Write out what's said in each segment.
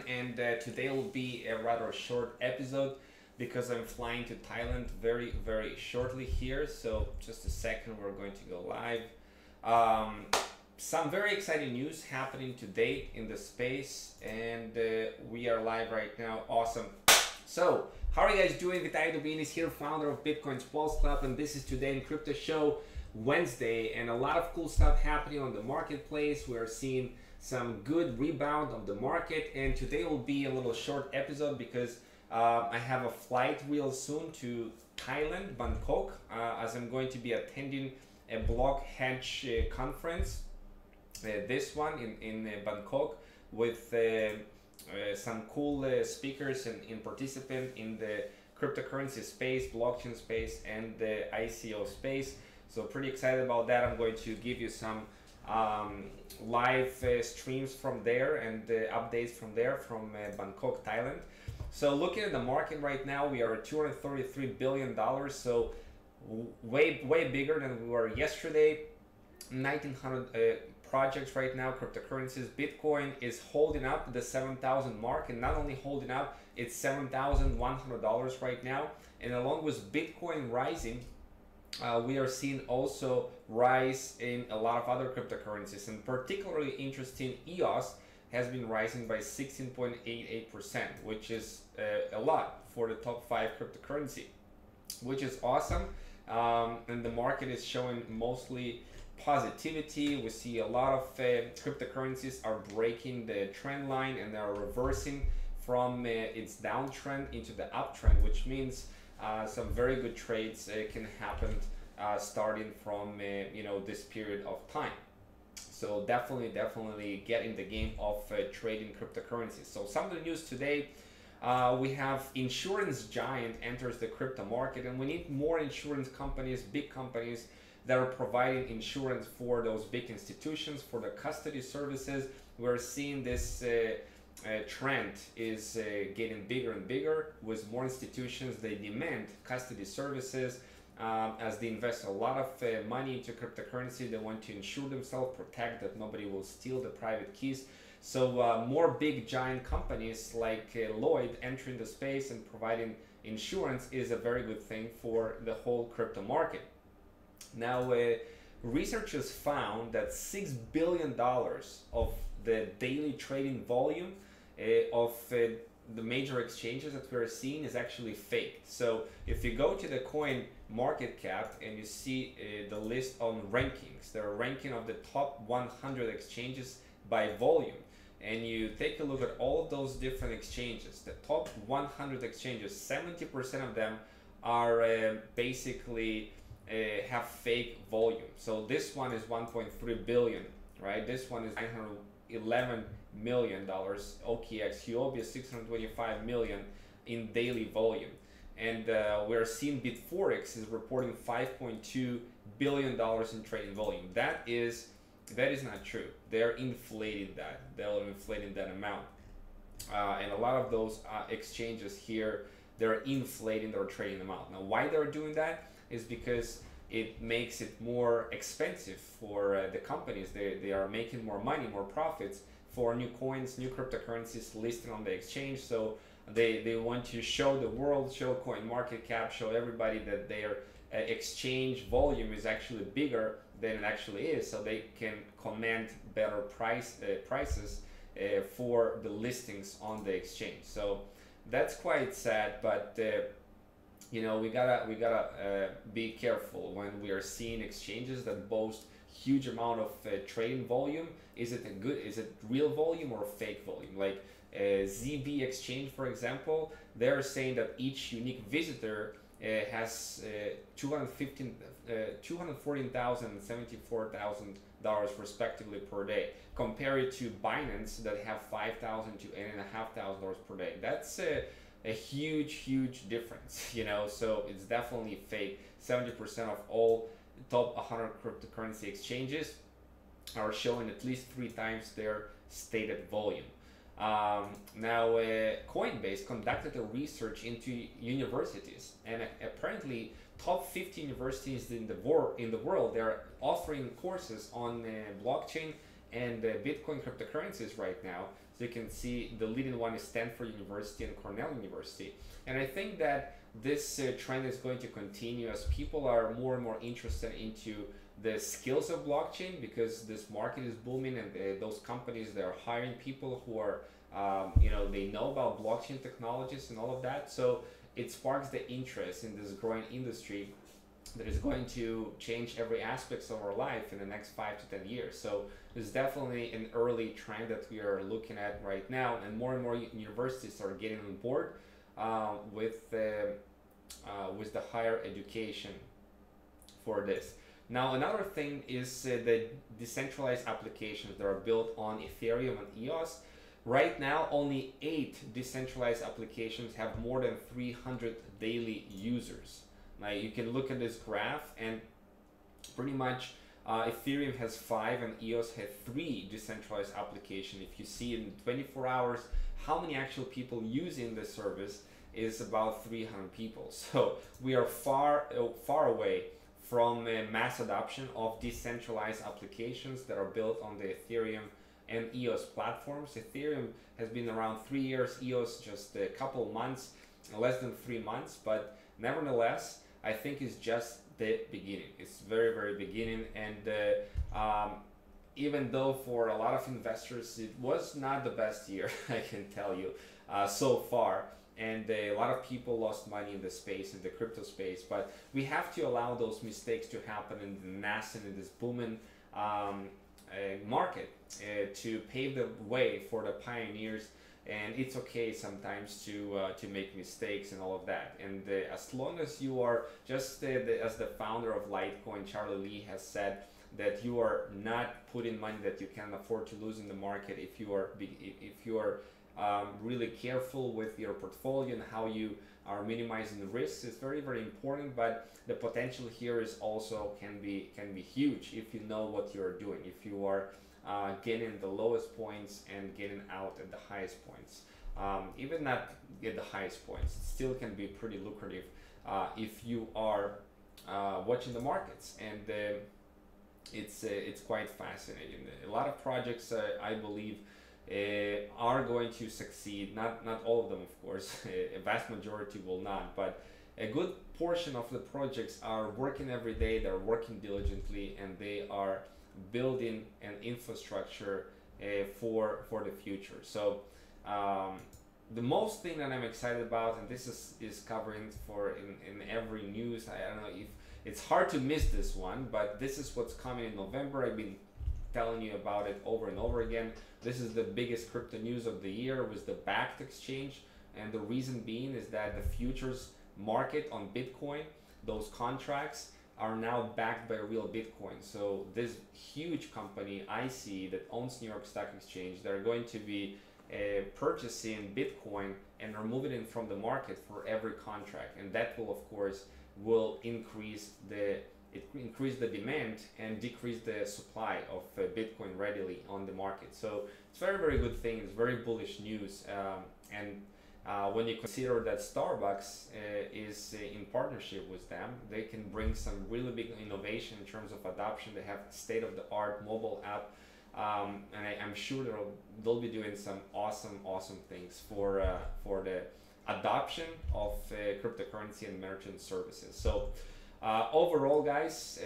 and today will be a rather short episode because I'm flying to Thailand very shortly here. So just a second, we're going to go live. Some very exciting news happening today in the space, and we are live right now. Awesome. So how are you guys doing? Vitaly Dubin is here, founder of Bitcoin's Pulse Club, and this is Today in Crypto Show Wednesday, and a lot of cool stuff happening on the marketplace. We are seeing some good rebound of the market, and today will be a little short episode because I have a flight real soon to Thailand, Bangkok, as I'm going to be attending a block hedge conference, this one in Bangkok, with some cool speakers and participants in the cryptocurrency space, blockchain space, and the ICO space. So pretty excited about that. I'm going to give you some live streams from there and updates from there, from Bangkok, Thailand. So looking at the market right now, we are at $233 billion, so way bigger than we were yesterday. 1,900 projects right now, cryptocurrencies. Bitcoin is holding up the 7,000 mark, and not only holding up, it's $7,100 right now. And along with Bitcoin rising, we are seeing also rise in a lot of other cryptocurrencies, and particularly interesting, EOS has been rising by 16.88%, which is a lot for the top 5 cryptocurrency, which is awesome. And the market is showing mostly positivity. We see a lot of cryptocurrencies are breaking the trend line, and they are reversing from its downtrend into the uptrend, which means some very good trades can happen starting from this period of time. So definitely get in the game of trading cryptocurrencies. So some of the news today, we have insurance giant enters the crypto market, and we need more insurance companies, big companies that are providing insurance for those big institutions, for the custody services. We're seeing this trend is getting bigger and bigger with more institutions. They demand custody services as they invest a lot of money into cryptocurrency. They want to insure themselves, protect that nobody will steal the private keys. So more big giant companies like Lloyd entering the space and providing insurance is a very good thing for the whole crypto market. Now researchers found that $6 billion of the daily trading volume of the major exchanges that we're seeing is actually fake. So if you go to the coin market cap and you see the list on rankings, there are ranking of the top 100 exchanges by volume, and you take a look at all of those different exchanges, the top 100 exchanges, 70% of them are basically have fake volume. So this one is 1.3 billion, right? This one is $911 million. OKX Huobi is 625 million in daily volume, and we're seeing Bitforex is reporting $5.2 billion in trading volume. That is not true. They're inflating that. They're inflating that amount, and a lot of those exchanges here, they're inflating their trading amount. Now, why they're doing that is because it makes it more expensive for the companies. They are making more money, more profits for new coins, new cryptocurrencies listed on the exchange. So they want to show the world, show coin market cap, show everybody that their exchange volume is actually bigger than it actually is, so they can command better prices for the listings on the exchange. So that's quite sad, but we gotta be careful when we are seeing exchanges that boast huge amount of trading volume. Is it real volume or fake volume? Like ZB Exchange, for example, they're saying that each unique visitor has $214,000 and $74,000 respectively per day, compared to Binance that have $5,000 to $8,500 per day. That's a huge difference, so it's definitely fake. 70% of all top 100 cryptocurrency exchanges are showing at least 3 times their stated volume. Now Coinbase conducted a research into universities, and apparently top 50 universities in the world, they're offering courses on blockchain and Bitcoin cryptocurrencies right now. So you can see the leading one is Stanford University and Cornell University. And I think that this trend is going to continue as people are more and more interested into the skills of blockchain, because this market is booming, and those companies, they're hiring people who are they know about blockchain technologies and all of that. So it sparks the interest in this growing industry that is going to change every aspect of our life in the next 5 to 10 years. So it's definitely an early trend that we are looking at right now, and more universities are getting on board with the higher education for this. Now, another thing is the decentralized applications that are built on Ethereum and EOS. Right now, only 8 decentralized applications have more than 300 daily users. Now, you can look at this graph, and pretty much Ethereum has 5 and EOS has 3 decentralized applications. If you see in 24 hours how many actual people using the service, is about 300 people. So we are far away from mass adoption of decentralized applications that are built on the Ethereum and EOS platforms. Ethereum has been around 3 years, EOS just a couple months, less than 3 months, but nevertheless, I think it's just the beginning. It's very beginning, and even though for a lot of investors it was not the best year, I can tell you, so far, and a lot of people lost money in the space, in the crypto space, but we have to allow those mistakes to happen in the nascent, in this booming market, to pave the way for the pioneers. And it's okay sometimes to make mistakes and all of that. And as long as you are just as the founder of Litecoin, Charlie Lee, has said that you are not putting money that you can afford to lose in the market. If you are really careful with your portfolio and how you are minimizing the risks, is very important. But the potential here is also can be huge if you know what you're doing. If you are getting the lowest points and getting out at the highest points, even not at the highest points, it still can be pretty lucrative if you are watching the markets. And it's quite fascinating. A lot of projects, I believe, are going to succeed. Not all of them, of course. A vast majority will not, but a good portion of the projects are working every day. They're working diligently, and they are building an infrastructure for the future. So the most thing that I'm excited about, and this is covering for in every news. I don't know if it's hard to miss this one, but this is what's coming in November. I've been telling you about it over and over again. This is the biggest crypto news of the year, with the backed exchange, and the reason being is that the futures market on Bitcoin, those contracts, are now backed by real Bitcoin. So this huge company, IC, that owns New York Stock Exchange, they're going to be purchasing Bitcoin and removing it from the market for every contract, and that will, of course, increase the demand and decrease the supply of Bitcoin readily on the market. So it's very good thing. It's very bullish news, and when you consider that Starbucks is in partnership with them, they can bring some really big innovation in terms of adoption. They have state-of-the-art mobile app, and I'm sure they'll be doing some awesome things for the adoption of cryptocurrency and merchant services. So overall, guys,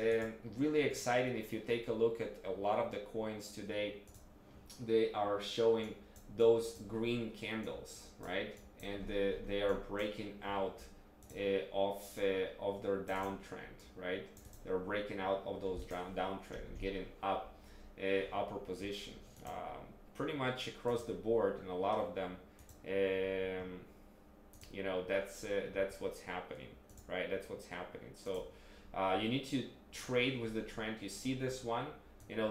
really exciting. If you take a look at a lot of the coins today, they are showing those green candles, right? And they are breaking out of their downtrend, right? They're breaking out of those downtrend and getting up upper position, pretty much across the board, and a lot of them. That's what's happening, right? That's what's happening. So you need to trade with the trend. You see this one,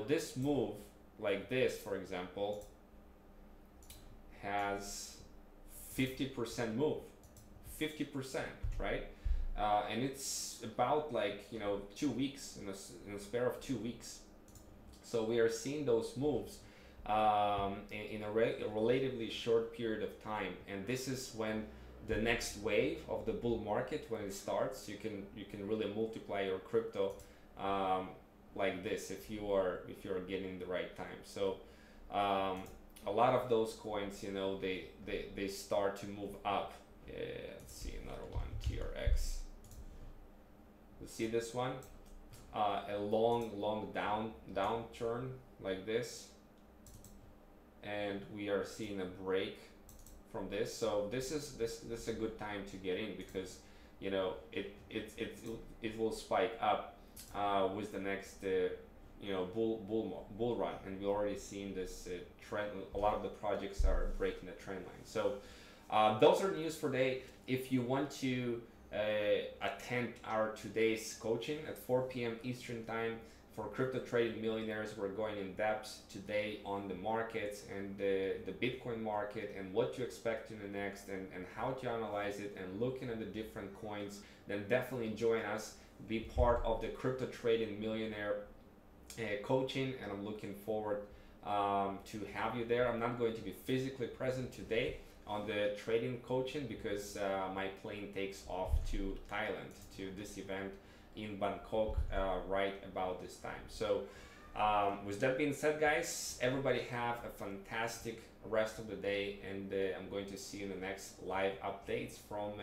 this move like this, for example, has 50% move, 50%, right? And it's about 2 weeks, in a spare of 2 weeks. So we are seeing those moves in a relatively short period of time, and this is when the next wave of the bull market, when it starts, you can really multiply your crypto like this if you are getting the right time. So a lot of those coins, you know, they start to move up. Let's see another one, TRX. Let's see this one, a long downturn like this, and we are seeing a break from this. So this is a good time to get in, because you know it will spike up with the next you know bull run, and we already seen this trend. A lot of the projects are breaking the trend line. So those are news for today. If you want to attend our today's coaching at 4 p.m. Eastern time for Crypto Trading Millionaires, we're going in depth today on the markets and the Bitcoin market and what to expect in the next, and how to analyze it and looking at the different coins. Then definitely join us, be part of the Crypto Trading Millionaire coaching, and I'm looking forward to have you there. I'm not going to be physically present today on the trading coaching because my plane takes off to Thailand to this event in Bangkok right about this time. So with that being said, guys, everybody have a fantastic rest of the day, and I'm going to see you in the next live updates from